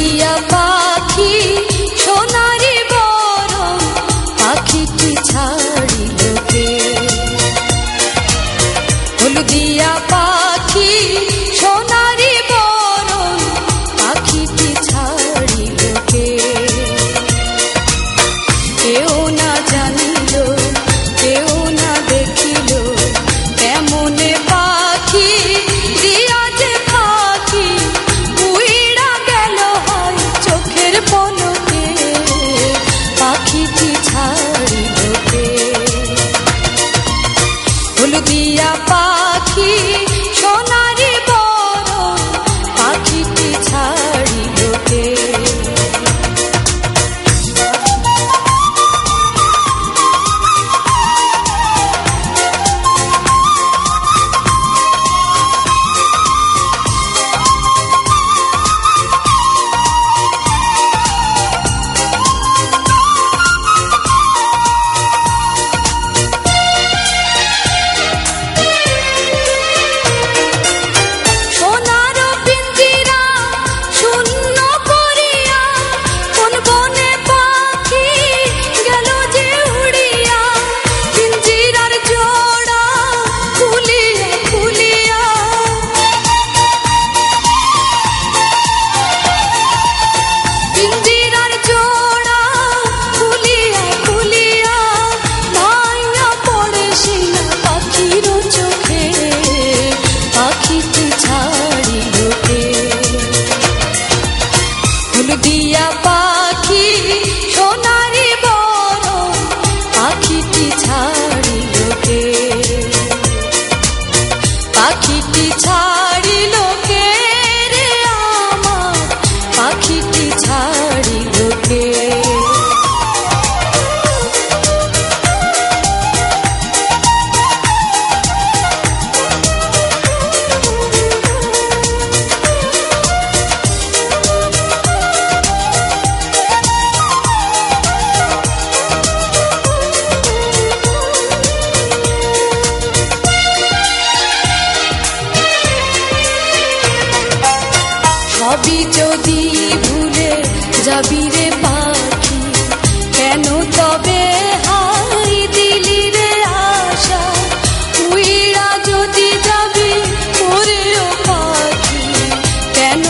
হলুদিয়া পাখি সোনারি বরণ পাখিটি ছাড়িল কে? হলুদিয়া পাখি সোনারি বরণ পাখিটি ছাড়িল কে? কেউ না জানিল, কেউ না দেখিল, কেমনে পাখি দিয়া যে পাখি উইড়া গেল হয় চোখের পলকে। পাখিটি ছাড়িল কে? হলুদিয়া পাখি সোনারি বরণ পাখিটি ছাড়িল কে? হলুদিয়া পাখি সোনারি বরণ পাখিটি ছাড়িল কে? পাখিটি ছাড়িল কে রে আমার? পাখিটি ছাড়িল কে? সবই যদি ভুলে যাবি রে পাখি, কেন তবে হাই দিলি রে আশা? উইড়া যদি যাবি ওরে ও পাখি, কেন